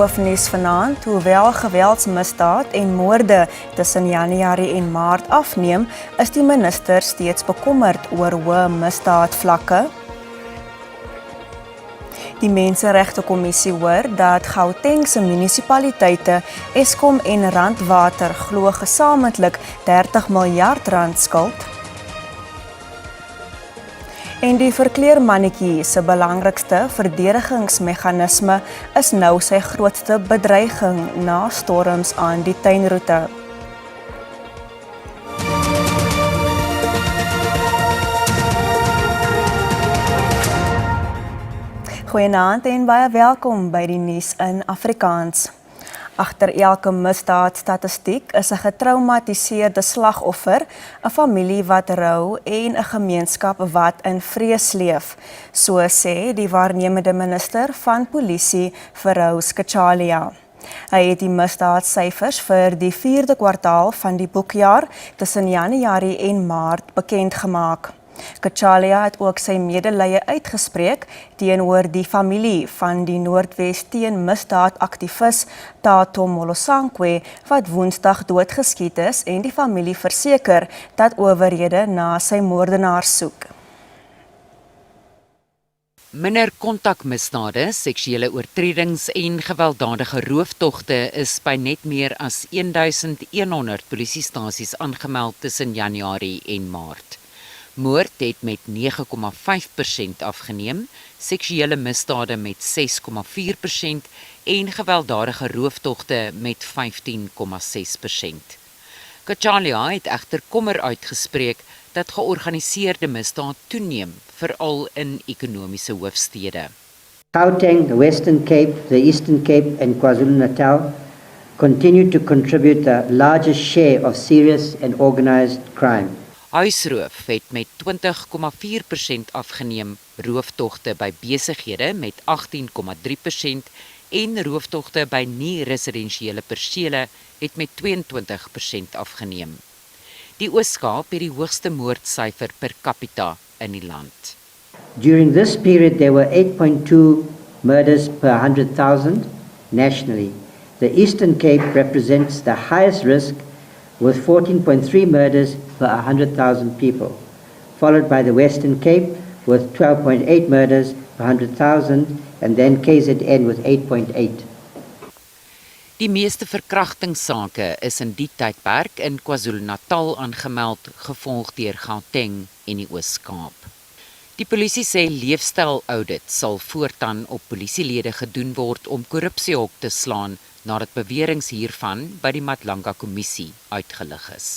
hoofnuus vanaand, hoewel geweldsmisdaad en moorde tussen Januarie en Maart afneem, is die minister steeds bekommerd oor hoë misdaadvlakke. Die Menseregtekommissie hoor dat Gautengse munisipaliteite, Eskom en Randwater glo gesamentlik R30 miljard skuld. En die verkleermannetjie se belangrikste verdedigingsmeganisme is nou sy grootste bedreiging na storms aan die tuinroete. Goeienaand en baie welkom by die nuus in Afrikaans. Agter elke misdaadstatistiek is 'n getraumatiseerde slagoffer, 'n familie wat rou en 'n gemeenskap wat in vrees leef, so sê die waarnemende minister van polisie, Feroz Cachalia. Hy het die misdaadsyfers vir die 4de kwartaal van die boekjaar tussen Januarie en Maart bekend gemaak. Cachalia het ook sy medelee uitgespreek teenoor die familie van die Noordwes teen misdaad aktivis Tato Molosankwe wat Woensdag doodgeskiet is en die familie verseker dat owerhede na sy moordenaar soek. Minder kontakmisdade, seksuele oortredings en gewelddadige rooftogte is by net meer as 1100 polisiestasies aangemeld tussen Januarie en Maart. Moord het met 9,5% afgeneem, seksuele misdade met 6,4% en gewelddadige rooftogte met 15,6%. Cachalia het egter kommer uitgespreek dat georganiseerde misdaad toeneem, veral in ekonomiese hoofstede. Gauteng, the Western Cape, the Eastern Cape and KwaZulu-Natal continue to contribute the largest share of serious and organized crime. Huisroof het met 20,4% afgeneem, rooftogte by besighede met 18,3% en rooftogte by nie-residensiële persele het met 22% afgeneem. Die Oos-Kaap het die hoogste moordsyfer per capita in die land. During this period, there were 8.2 murders per 100,000 nationally. The Eastern Cape represents the highest risk with 14.3 murders per 100,000 people, followed by the Western Cape with 12.8 murders per 100,000 and then KZN with 8.8. Die meeste verkrachtingssake is in die tydperk in KwaZulu-Natal aangemeld, gevolg deur Gauteng en die Oos-Kaap. Die polisie sê leefstyl-audit sal voortaan op polisielede gedoen word om korrupsiehok te slaan, nadat beweringe hiervan by die Matlanga-kommissie uitgelig is.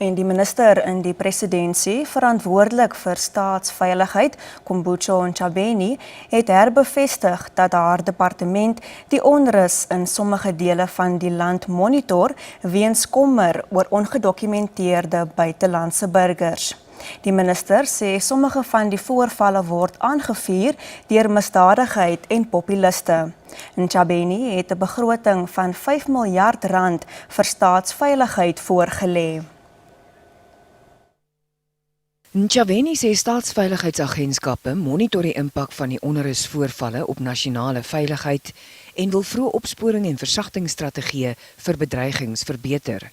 En die minister in die presidentskap verantwoordelik vir staatsveiligheid, Kombucho Ntshabeni, het herbevestig dat haar departement die onrus in sommige dele van die land monitor weens kommer oor ongedokumenteerde buitelandse burgers. Die minister sê sommige van die voorvalle word aangevuur deur misdadigheid en populiste. Ntshabeni het 'n begroting van R5 miljard vir staatsveiligheid voorgelê. Ntshabeni sê staatsveiligheidsagentskappe monitor die impak van die onrusvoorvalle op nasionale veiligheid en wil vroeë opsporing en versagtingsstrategieë vir bedreigings verbeter.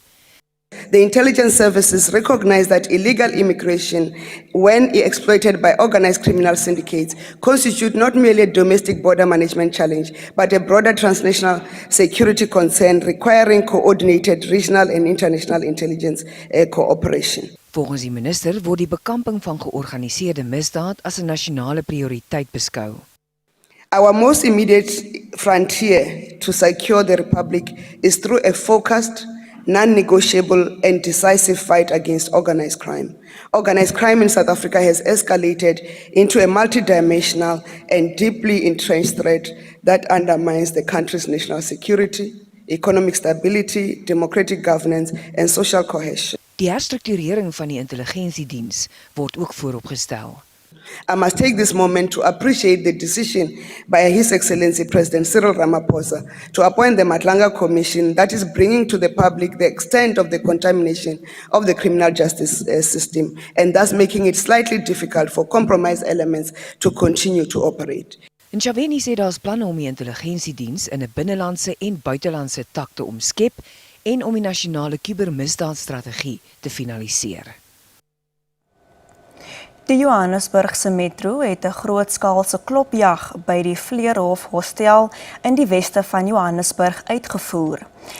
The intelligence services recognize that illegal immigration, when exploited by organized criminal syndicates, constitute not merely a domestic border management challenge, but a broader transnational security concern requiring coordinated regional and international intelligence cooperation. Volgens die minister word die bekamping van georganiseerde misdaad as 'n nasionale prioriteit beskou. Our most immediate frontier to secure the Republic is through a focused, non-negotiable and decisive fight against organized crime. Organized crime in South Africa has escalated into a multidimensional and deeply entrenched threat that undermines the country's national security, economic stability, democratic governance and social cohesion. Die herstrukturering van die intelligensiediens word ook vooropgestel. I must take this moment to appreciate the decision by His Excellency President Cyril Ramaphosa to appoint the Matlanga Commission that is bringing to the public the extent of the contamination of the criminal justice system and thus making it slightly difficult for compromised elements to continue to operate. Ntshavheni sê daar's planne om die intelligensiediens in 'n binnelandse en buitelandse tak te omskep en om die nasionale kubermisdaadstrategie te finaliseer. Die Johannesburgse metro het 'n grootskaalse klopjag by die Vleerhof Hostel in die weste van Johannesburg uitgevoer.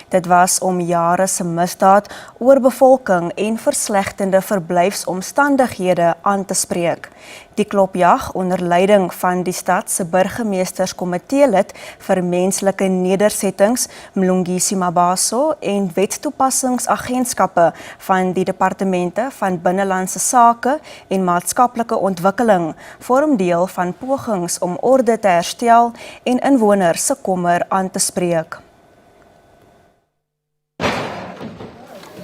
Dit was om jare se misdaad, oorbevolking en verslegtende verblyfsomstandighede aan te spreek. Die klopjag onder leiding van die stad se burgemeesterskomiteelid vir menslike nedersettings, Mlungisi Mabaso, en wetstoepassingsagentskappe van die departemente van binnelandse sake en maatskaplike ontwikkeling vorm deel van pogings om orde te herstel en inwoners se kommer aan te spreek.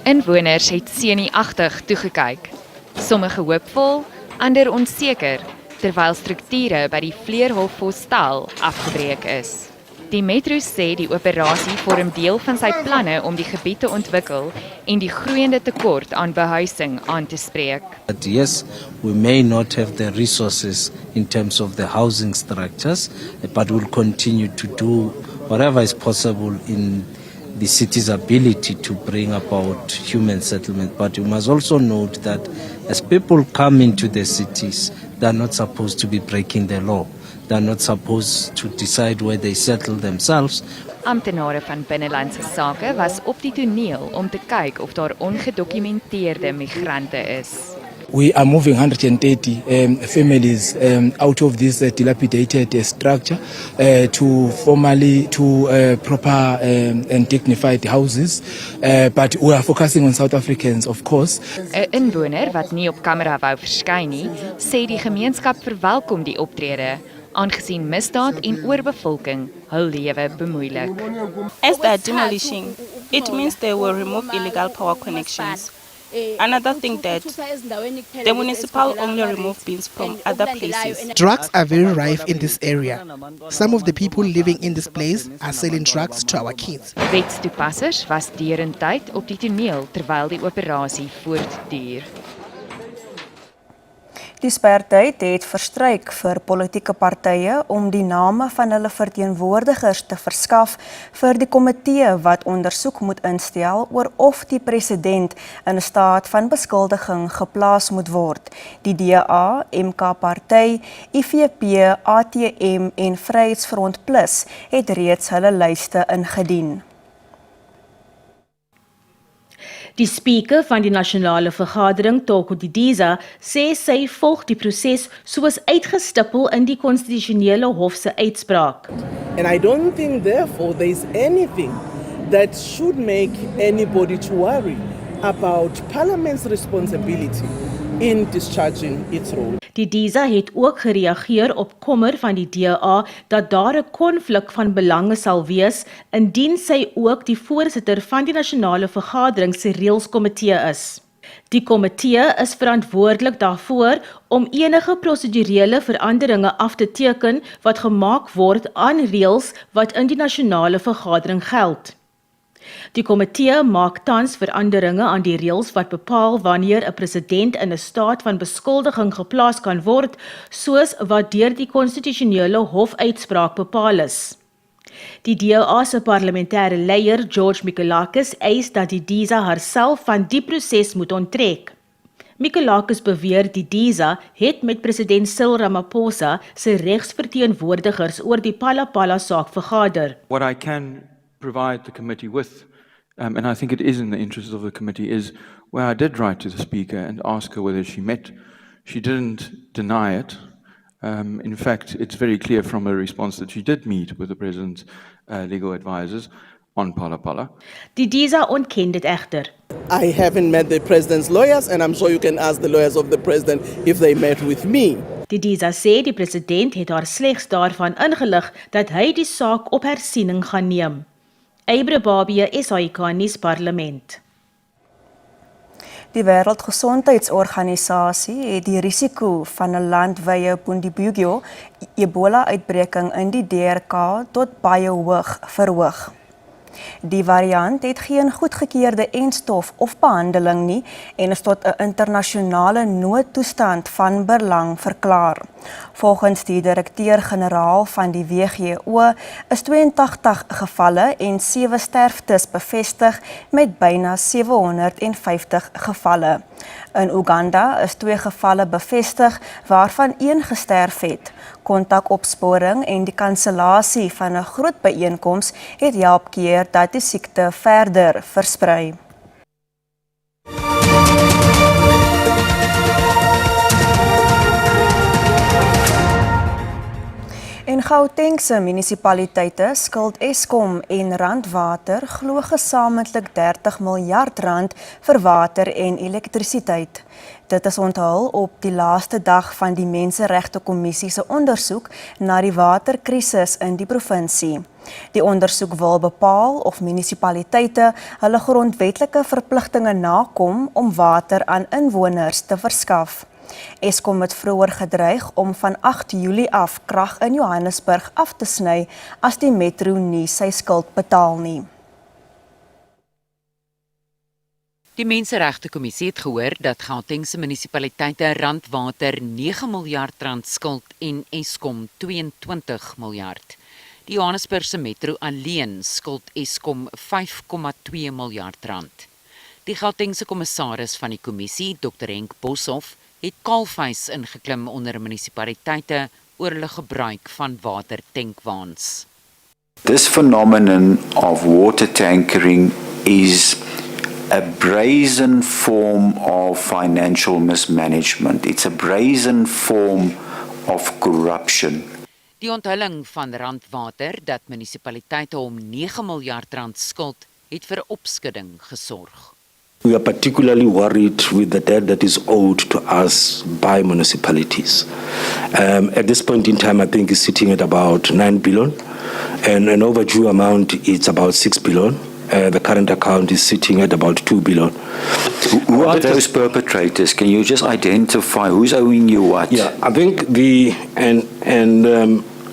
Inwoners het senuagtig toegekyk. Sommige hoopvol, ander onseker, terwyl strukture by die Vleerhof Hostel afgebreek is. Die metro sê die operasie vorm deel van sy planne om die gebied te ontwikkel en die groeiende tekort aan behuising aan te spreek. But yes, we may not have the resources in terms of the housing structures, but we'll continue to do whatever is possible in the city's ability to bring about human settlement. But you must also note that as people come into the cities, they're not supposed to be breaking the law. They're not supposed to decide where they settle themselves. Amptenare van binnelandse sake was op die toneel om te kyk of daar ongedokumenteerde migrante is. We are moving 130 families out of this dilapidated structure to proper and dignified houses, but we are focusing on South Africans, of course. 'n Inwoner wat nie op kamera wou verskyn nie, sê die gemeenskap verwelkom die optrede, aangesien misdaad en oorbevolking hul lewe bemoeilik. As they are demolishing, it means they will remove illegal power connections. Another thing that the municipal only remove bins from other places. Drugs are very rife in this area. Some of the people living in this place are selling drugs to our kids. Wetstoepassers was derentyd op die toneel terwyl die operasie voortduur. Die spertyd het verstryk vir politieke partye om die name van hulle verteenwoordigers te verskaf vir die komitee wat ondersoek moet instel oor of die president in 'n staat van beskuldiging geplaas moet word. Die DA, MK-party, IFP, ATM en Vryheidsfront Plus het reeds hulle lyste ingedien. Die spreker van die nasionale vergadering, Toko Didiza, sê sy volg die proses soos uitgestippel in die konstitusionele hof se uitspraak. And I don't think therefore there is anything that should make anybody to worry about Parliament's responsibility in discharging its role. Didiza het ook gereageer op kommer van die DA dat daar 'n konflik van belange sal wees indien sy ook die voorsitter van die nasionale vergadering se reëlskomitee is. Die komitee is verantwoordelik daarvoor om enige prosedurele veranderinge af te teken wat gemaak word aan reëls wat in die nasionale vergadering geld. Die komitee maak tans veranderinge aan die reëls wat bepaal wanneer 'n president in 'n staat van beskuldiging geplaas kan word, soos wat deur die konstitusionele hof uitspraak bepaal is. Die DA se parlementêre leier, George Mikolakis, eis dat Didiza haarself van die proses moet onttrek. Mikolakis beweer Didiza het met president Cyril Ramaphosa se regsverteenwoordigers oor die Phala saak vergader. What I can provide the committee with, and I think it is in the interest of the committee, is where I did write to the Speaker and ask her whether she met. She didn't deny it. In fact, it's very clear from her response that she did meet with the President's legal advisors on Phala. Didiza ontken dit egter. I haven't met the President's lawyers, and I'm sure you can ask the lawyers of the President if they met with me. Didiza sê die president het haar slegs daarvan ingelig dat hy die saak op hersiening gaan neem. Eibre Babie, SAIK nuus parlement. Die Wêreldgesondheidsorganisasie het die risiko van 'n landwye Bundibugyo Ebola-uitbreking in die DRK tot baie hoog verhoog. Die variant het geen goedgekeurde enstof of behandeling nie en is tot 'n internasionale noodtoestand van belang verklaar. Volgens die direkteur-generaal van die WGO is 82 gevalle en 7 sterftes bevestig met byna 750 gevalle. In Uganda is 2 gevalle bevestig waarvan 1 gesterf het. Kontakopsporing en die kansellasie van 'n groot byeenkoms het help keer dat die siekte verder versprei. En Gautengse munisipaliteite skuld Eskom en Randwater glo gesamentlik R30 miljard vir water en elektrisiteit. Dit is onthul op die laaste dag van die Menseregtekommissie se ondersoek na die waterkrisis in die provinsie. Die ondersoek wil bepaal of munisipaliteite hulle grondwetlike verpligtinge nakom om water aan inwoners te verskaf. Eskom het vroeër gedreig om van 8 Julie af krag in Johannesburg af te sny as die metro nie sy skuld betaal nie. Die Menseregtekommissie het gehoor dat Gautengse munisipaliteite Randwater 9 miljard rand skuld en Eskom 22 miljard. Die Johannesburgse metro alleen skuld Eskom 5,2 miljard rand. Die Gautengse kommissaris van die kommissie, Dr. Henk Boshoff, het kaalvuis ingeklim onder munisipaliteite oor hulle gebruik van watertankwaans. This phenomenon of water tankering is a brazen form of financial mismanagement. It's a brazen form of corruption. Die onthulling van Randwater dat munisipaliteite hom 9 miljard rand skuld, het vir opskudding gesorg. We are particularly worried with the debt that is owed to us by municipalities. At this point in time, I think it's sitting at about 9 billion, and an overdue amount is about 6 billion. The current account is sitting at about 2 billion. Who are those perpetrators? Can you just identify who's owing you what? Yeah, I think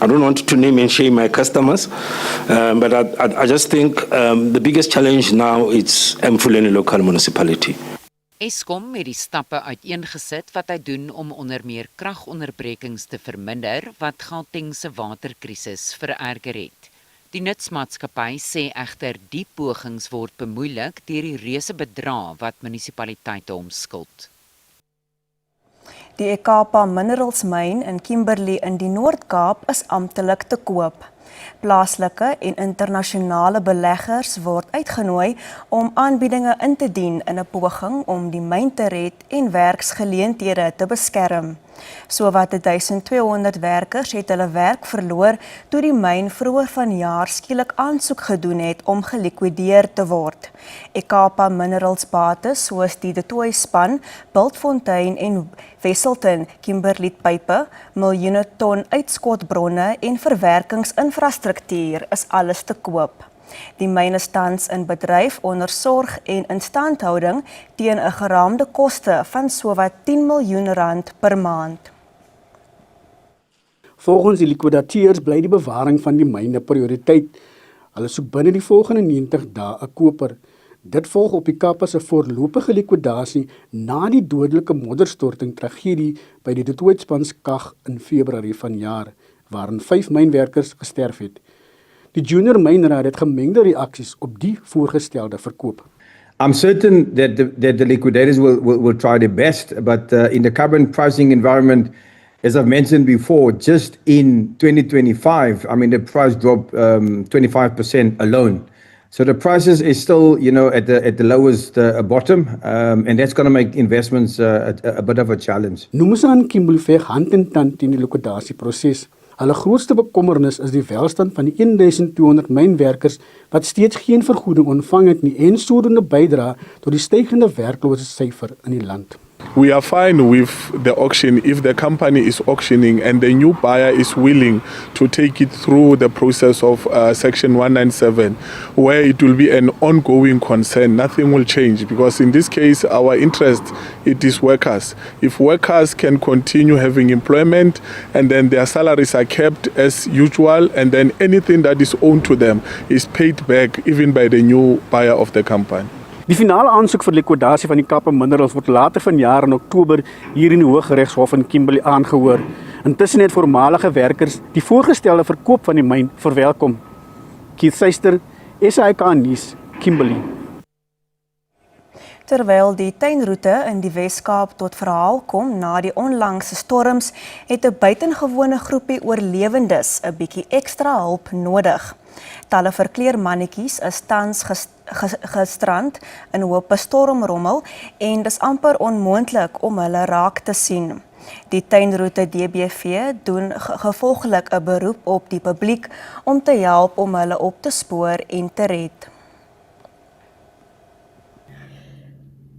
I don't want to name and shame my customers, but I just think the biggest challenge now is Mfuleni local municipality. Eskom het die stappe uiteengesit wat hy doen om onder meer kragonderbrekings te verminder wat Gautengse waterkrisis vererger het. Die nutsmaatskappy sê egter die pogings word bemoeilik deur die reuse bedrae wat munisipaliteite hom skuld. Die Ekapa Minerals myn in Kimberley in die Noord-Kaap is amptelik te koop. Plaaslike en internasionale beleggers word uitgenooi om aanbiedinge in te dien in 'n poging om die myn te red en werksgeleenthede te beskerm. Sowat 1200 werkers het hulle werk verloor toe die myn vroeër vanjaar skielik aansoek gedoen het om gelikwideer te word. Ekapa Minerals bate soos die De Tooy span, Bultfontein en Wesselton Kimberley-pype, miljoene ton uitskotbronne en verwerkingsinfrastruktuur is alles te koop. Die myn is tans in bedryf onder sorg en instandhouding teen 'n geraamde koste van sowat R10 miljoen per maand. Volgens die likwidateurs bly die bewaring van die myn 'n prioriteit. Hulle soek binne die volgende 90 dae 'n koper. Dit volg op die Kapa se voorlopige likwidasie na die dodelike modderstorting tragedie by die De Tooy span Kag in Februarie vanjaar, waarin 5 mynwerkers gesterf het. Die Junior Mynraad het gemengde reaksies op die voorgestelde verkoop. I'm certain that the liquidators will try their best, but in the current pricing environment, as I've mentioned before, just in 2025, I mean, the price dropped 25% alone. So the prices is still, at the lowest bottom, and that's going to make investments a bit of a challenge. Noem ze aan Kimberley veg hand in tand in die liquidatieproses. Hulle grootste bekommernis is die welstand van die 1200 mynwerkers wat steeds geen vergoeding ontvang het nie en sodoende bydra tot die stygende werkloosheidssyfer in die land. We are fine with the auction if the company is auctioning and the new buyer is willing to take it through the process of Section 197, where it will be an ongoing concern. Nothing will change because in this case, our interest, it is workers. If workers can continue having employment and then their salaries are kept as usual and then anything that is owed to them is paid back even by the new buyer of the company. Die finale aansoek vir likwidasie van die Kaap Minerals word later vanjaar in Oktober hier in die Hooggeregshof in Kimberley aangehoor. Intussen het voormalige werkers die voorgestelde verkoop van die myn verwelkom. Keith Suister, SAK nuus, Kimberley. Terwyl die tuinroete in die Wes-Kaap tot verhaal kom na die onlangse storms, het 'n buitengewone groepie oorlewendes 'n bietjie ekstra hulp nodig. Talle verkleermannetjies is tans gestrand in hope stormrommel en dis amper onmoontlik om hulle raak te sien. Die tuinroete DBV doen gevolglik 'n beroep op die publiek om te help om hulle op te spoor en te red.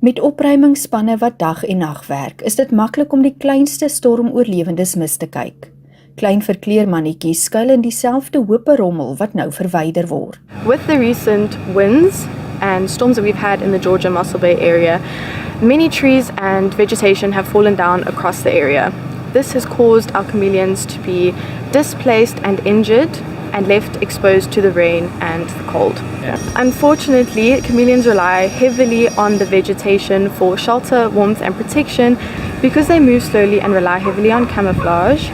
Met opruimingsspanne wat dag en nag werk, is dit maklik om die kleinste stormoorlewendes mis te kyk. Klein verkleermannetjies skuil in dieselfde hope rommel wat nou verwyder word. With the recent winds and storms that we've had in the Georgia Mossel Bay area, many trees and vegetation have fallen down across the area. This has caused our chameleons to be displaced and injured and left exposed to the rain and the cold. Unfortunately, chameleons rely heavily on the vegetation for shelter, warmth and protection. Because they move slowly and rely heavily on camouflage,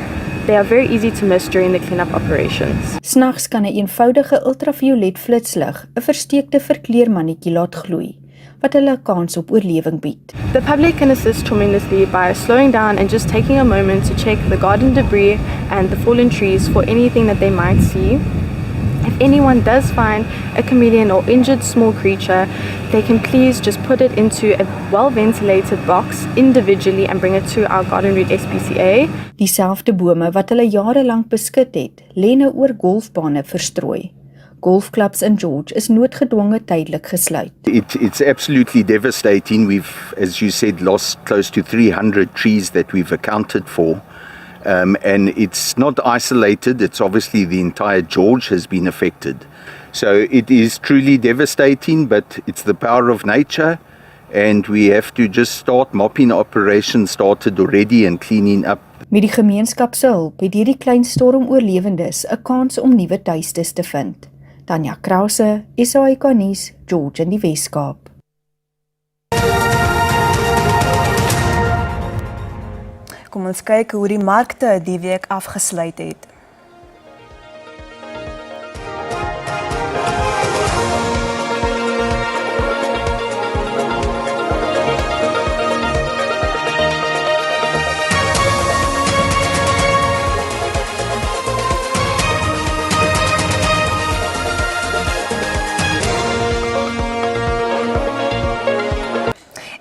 they are very easy to miss during the cleanup operations. Snags kan 'n eenvoudige ultraviolet flitslig 'n versteekte verkleermannetjie laat gloei, wat hulle 'n kans op oorlewing bied. The public can assist tremendously by slowing down and just taking a moment to check the garden debris and the fallen trees for anything that they might see. If anyone does find a chameleon or injured small creature, they can please just put it into a well-ventilated box individually and bring it to our Garden Route SPCA. Dieselfde bome wat hulle jare lank beskut het, lê nou oor golfbane verstrooi. Golfclubs in George is noodgedwonge tydelik gesluit. It's absolutely devastating. We've, as you said, lost close to 300 trees that we've accounted for. And it's not isolated, it's obviously the entire George has been affected. So it is truly devastating, but it's the power of nature and we have to just start mopping operations started already and cleaning up. Met die gemeenskap se hulp het hierdie klein stormoorlewendes 'n kans om nuwe tuistes te vind. Tanya Krause, SAK nuus, George in die Wes-Kaap. Kom ons kyk hoe die markte die week afgesluit het.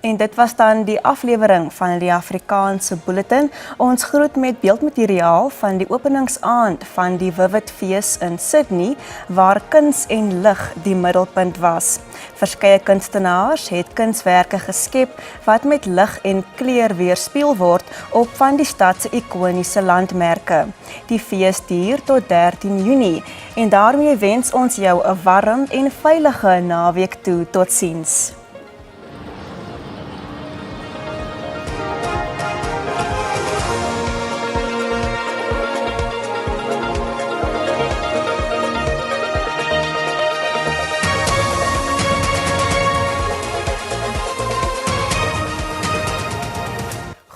En dit was dan die aflewering van die Afrikaanse Bulletin. Ons groet met beeldmateriaal van die openingsaand van die Vivid Fees in Sydney, waar kuns en lig die middelpunt was. Verskeie kunstenaars het kunswerke geskep wat met lig en kleur weerspieël word op van die stad se ikoniese landmerke. Die fees duur tot 13 Junie en daarmee wens ons jou 'n warm en veilige naweek toe. Totsiens.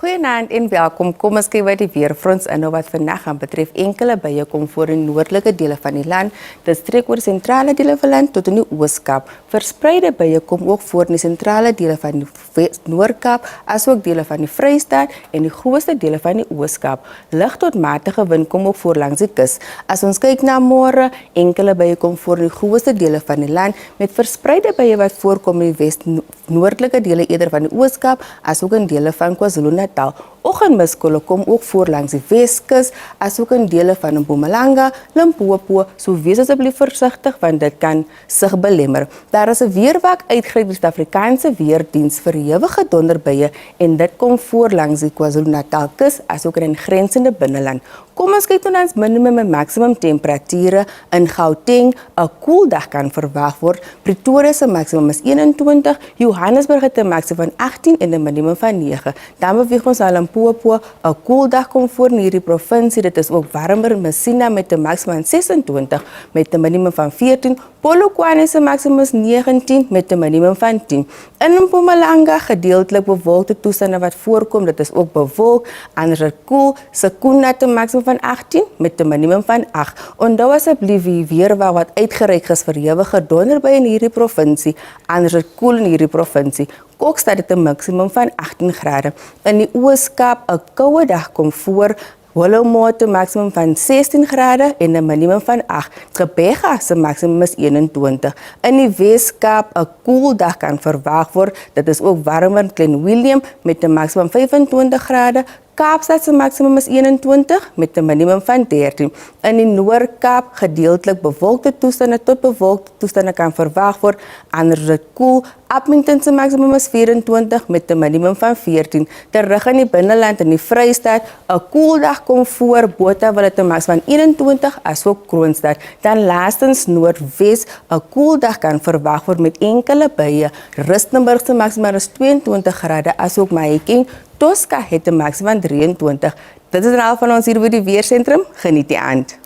Goeienaand en welkom. Kom ons kyk by die weerfronts in wat vandag gaan betref enkele buie kom voor in noordelike dele van die land. Dit strek oor sentrale dele van die land tot in die Oos-Kaap. Verspreide buie kom ook voor in die sentrale dele van die Noord-Kaap, asook dele van die Vrystaat en die grootste dele van die Oos-Kaap. Lig tot matige wind kom ook voor langs die kus. As ons kyk na môre, enkele buie kom voor in die grootste dele van die land met verspreide buie wat voorkom in die wes-noordelike dele eerder van die Oos-Kaap, asook in dele van KwaZulu-Natal. Oggendmiskolle kom ook voor langs die Weskus, asook in dele van Mpumalanga, Limpopo, so wees asseblief versigtig want dit kan sig belemmer. Daar is 'n weerwak uitgereik deur die Suid-Afrikaanse Weerdiens vir ewige donderbuie en dit kom voor langs die KwaZulu-Natal kus asook in grensende binneland. Kom ons kyk dan ons minimum en maksimum temperature in Gauteng. 'n Koel dag kan verwag word. Pretoria se maksimum is 21, Johannesburg het 'n maksimum van 18 en 'n minimum van 9. Dan beweeg ons na Limpopo. 'n Koel dag kom voor in hierdie provinsie. Dit is ook warmer in Messina met 'n maksimum van 26 met 'n minimum van 14. Polokwane se maksimum is 19 met 'n minimum van 10. In Mpumalanga gedeeltelik bewolkte toestande wat voorkom. Dit is ook bewolk. Anders is koel. Sekunda het 'n maksimum van 18 met 'n minimum van 8. Onthou asseblief die weerwag wat uitgereik is vir ewige donderbuie in hierdie provinsie. Anders is koel in hierdie provinsie. Kokstad het 'n maksimum van 18 grade. In die Oos-Kaap 'n koue dag kom voor. Willowmore het 'n maksimum van 16 grade en 'n minimum van 8. Gqeberha se maksimum is 21. In die Wes-Kaap 'n koel dag kan verwag word. Dit is ook warmer in Klein Willem met 'n maksimum 25 grade. Kaapstad se maksimum is 21 met 'n minimum van 13. In die Noord-Kaap gedeeltelik bewolkte toestande tot bewolkte toestande kan verwag word. Anders is dit koel. Upington se maksimum is 24 met 'n minimum van 14. Terug in die binneland in die Vrystaat, 'n koel dag kom voor. Botawil het 'n maksimum van 21 asook Kroonstad. Dan laastens Noordwes, 'n koel dag kan verwag word met enkele buie. Rustenburg se maksimum is 22 grade asook Mahikeng. Tosca het 'n maksimum van 23. Dit is al van ons hier by die weersentrum. Geniet die aand.